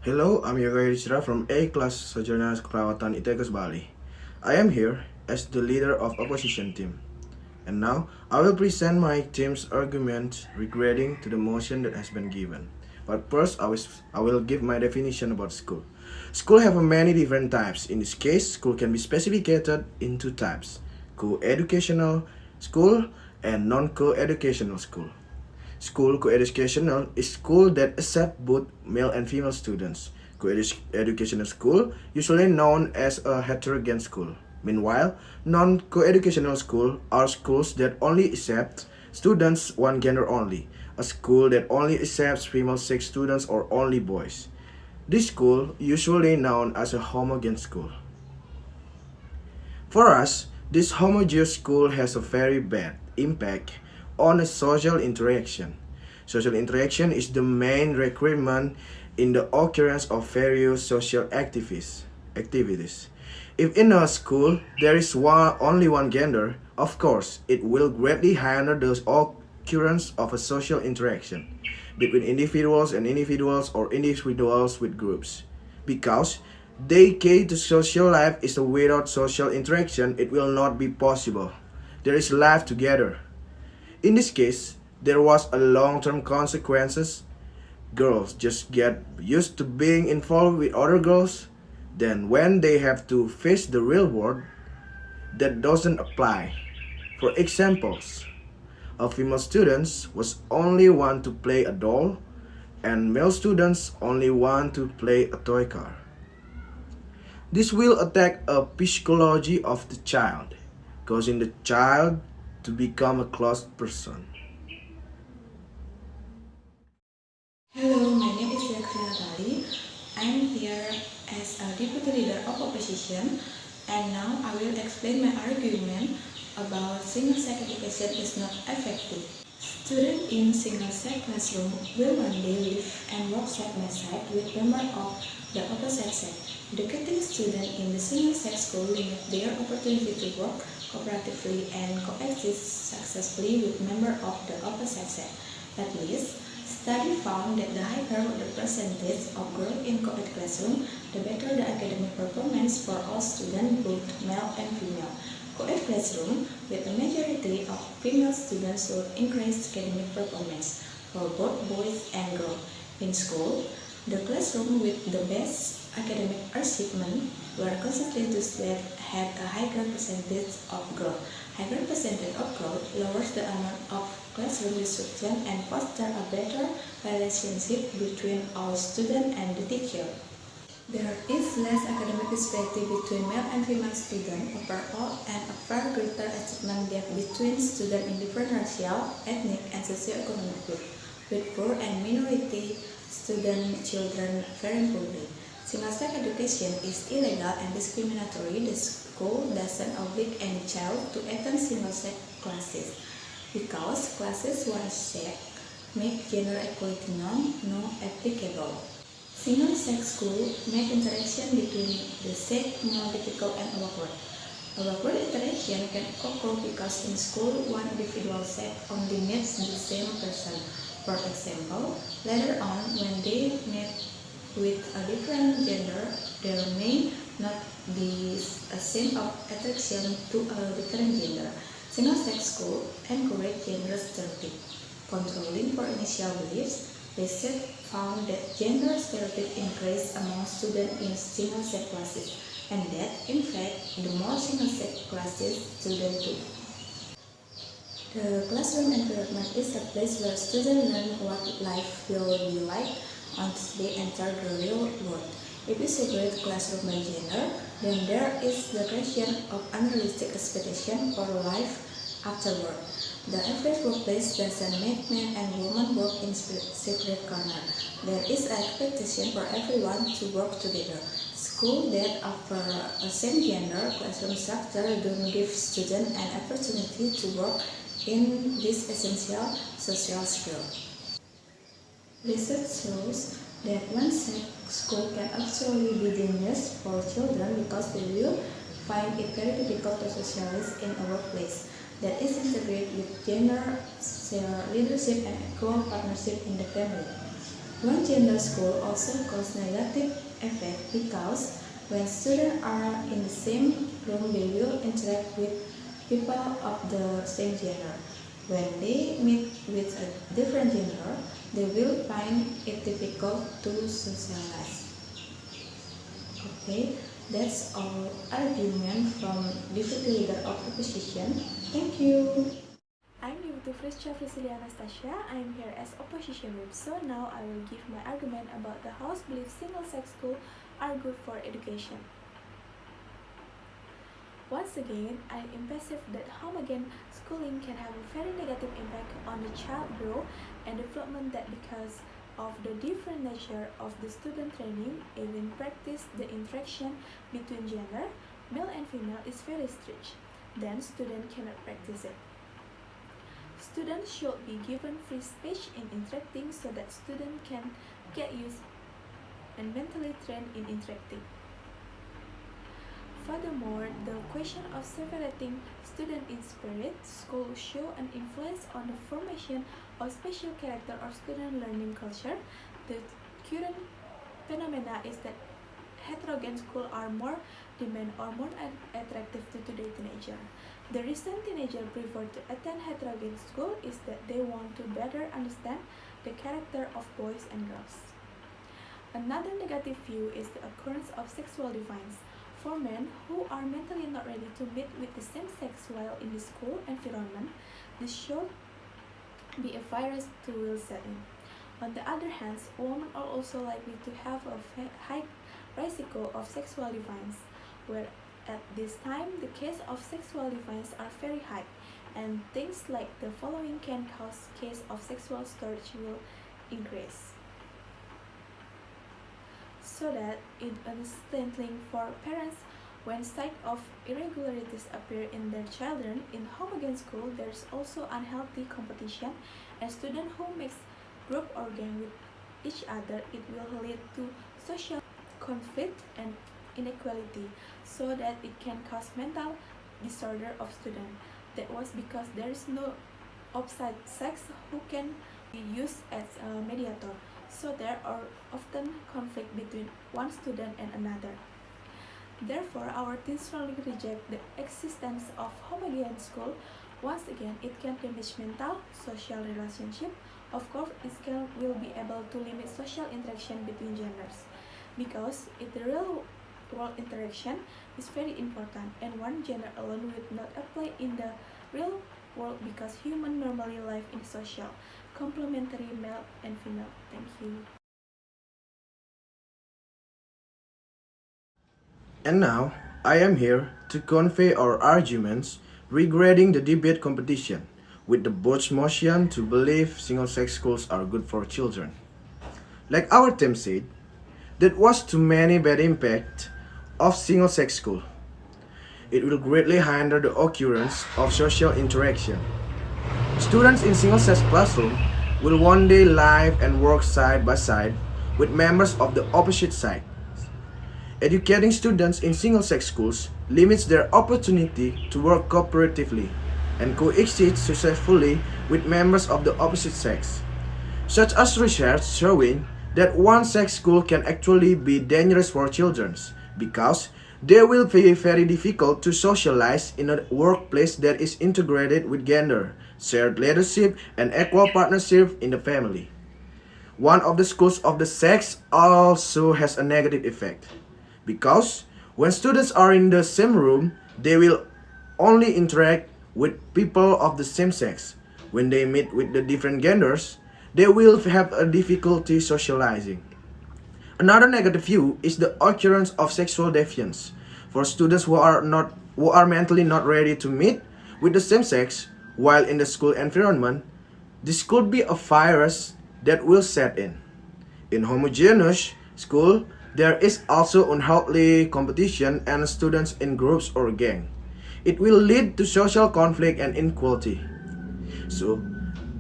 Hello, I'm Yoga Yudhistira from A class Sarjana Keperawatan Bali. I am here as the leader of opposition team. And now I will present my team's argument regarding to the motion that has been given. But first I will give my definition about school. School have many different types. In this case, school can be specified in two types: co-educational school and non-co-educational school. School co-educational is school that accept both male and female students. Co-educational school usually known as a heterogeneous school. Meanwhile, non-co-educational school are schools that only accept students one gender only. A school that only accepts female sex students or only boys. This school usually known as a homogeneous school. For us, this homogeneous school has a very bad impact on a social interaction. Social interaction is the main requirement in the occurrence of various social activities. If in a school there is only one gender, of course, it will greatly hinder the occurrence of a social interaction between individuals and individuals or individuals with groups. Because they key to social life is that without social interaction, it will not be possible. There is life together. In this case, there was a long-term consequences. Girls just get used to being involved with other girls. Then when they have to face the real world, that doesn't apply. For examples, a female students was only want to play a doll, and male students only want to play a toy car. This will attack a psychology of the child, causing the child to become a closed person. Hello, my name is Sarjana Keperawatan. I'm here as a deputy leader of opposition, and now I will explain my argument about single-sex education is not effective. Students in single-sex classroom will one day live and work side by side with members of the opposite sex. Educating students in the single-sex school limit their opportunity to work cooperatively and coexist successfully with members of the opposite sex. At least, study found that the higher the percentage of girls in co-ed classroom, the better the academic performance for all students, both male and female. Co-ed classroom with a majority of female students would increase academic performance for both boys and girls. In school, the classroom with the best academic achievement were concentrated to that had a higher percentage of growth. Higher percentage of growth lowers the amount of classroom disruption and foster a better relationship between all students and the teacher. There is less academic disparity between male and female students overall and a far greater achievement gap between students in different racial, ethnic, and socio-economic groups, with poor and minority student children very poorly. Single-sex education is illegal and discriminatory. The school doesn't oblige any child to attend single-sex classes because classes one-sex make gender equality non-applicable. Single-sex school make interaction between the sex more difficult and awkward. Awkward interaction can occur because in school one individual sex only meets the same person. For example, later on when they meet with a different gender, there may not be a sense of attraction to a different gender. Single-sex school encourage gender stereotype. Controlling for initial beliefs, research found that gender stereotype increase among students in single-sex classes, and that, in fact, the more single-sex classes students do. The classroom environment is a place where students learn what life will be like once they enter the real world. If we separate classroom by gender, then there is the question of unrealistic expectation for life afterward. The average workplace doesn't make men and women work in separate corners. There is an expectation for everyone to work together. Schools that offer a same gender classroom structure don't give students an opportunity to work in this essential social skill. Research shows that one-sex school can actually be dangerous for children because they will find it very difficult to socialize in a workplace that is integrated with gender, leadership, and equal partnership in the family. One gender school also causes negative effect because when students are in the same room, they will interact with people of the same gender. When they meet with a different gender, they will find it difficult to socialize. Okay, that's all argument from deputy leader of opposition. Thank you. I'm Deputy Vice Chancellor Anastasia. I'm here as opposition whip. So now I will give my argument about the House believes single-sex schools are good for education. Once again, I emphasize that homogeneous schooling can have a very negative impact on the child growth and development that because of the different nature of the student training, even practice the interaction between gender, male and female is very strict. Then students cannot practice it. Students should be given free speech in interacting so that students can get used and mentally trained in interacting. Furthermore, the question of separating student in spirit school show an influence on the formation of special character or student learning culture. The current phenomena is that heterogeneous schools are more demand or more attractive to today teenager. The reason teenagers prefer to attend heterogeneous school is that they want to better understand the character of boys and girls. Another negative view is the occurrence of sexual deviance. For men who are mentally not ready to meet with the same sex while in the school environment, this should be a virus to will set in. On the other hand, women are also likely to have a high risk of sexual deviance, where at this time the case of sexual deviance are very high, and things like the following can cause case of sexual storage will increase. So that it instantly for parents when sight of irregularities appear in their children. In homogeneous school, there is also unhealthy competition, and students who mix group or gang with each other, it will lead to social conflict and inequality, so that it can cause mental disorder of students. That was because there is no opposite sex who can be used as a mediator, so there are often conflict between one student and another. Therefore, our teens strongly reject the existence of homogeneous school. Once again, it can damage mental, social relationship. Of course, it will be able to limit social interaction between genders, because the real world interaction is very important, and one gender alone will not apply in the real world because humans normally live in social, complementary male and female. Thank you. And now, I am here to convey our arguments regarding the debate competition with the board's motion to believe single-sex schools are good for children. Like our team said, there was too many bad impact of single-sex school. It will greatly hinder the occurrence of social interaction. Students in single-sex classroom will one day live and work side by side with members of the opposite side. Educating students in single-sex schools limits their opportunity to work cooperatively and coexist successfully with members of the opposite sex, such as research showing that one-sex school can actually be dangerous for children because they will be very difficult to socialize in a workplace that is integrated with gender, shared leadership, and equal partnership in the family. One of the schools of the sex also has a negative effect, because when students are in the same room, they will only interact with people of the same sex. When they meet with the different genders, they will have a difficulty socializing. Another negative view is the occurrence of sexual deviance. For students who are mentally not ready to meet with the same sex while in the school environment, this could be a virus that will set in. In homogeneous school, there is also unhealthy competition and students in groups or gang. It will lead to social conflict and inequality, so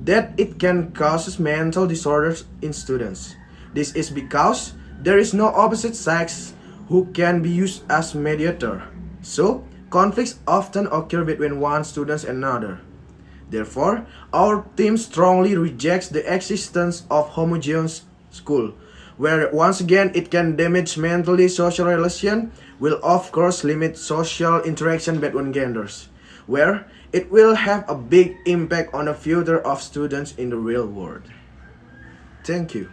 that it can cause mental disorders in students. This is because there is no opposite sex who can be used as mediator, so conflicts often occur between one student and another. Therefore, our team strongly rejects the existence of homogeneous school, where once again it can damage mentally social relation, will of course limit social interaction between genders, where it will have a big impact on the future of students in the real world. Thank you.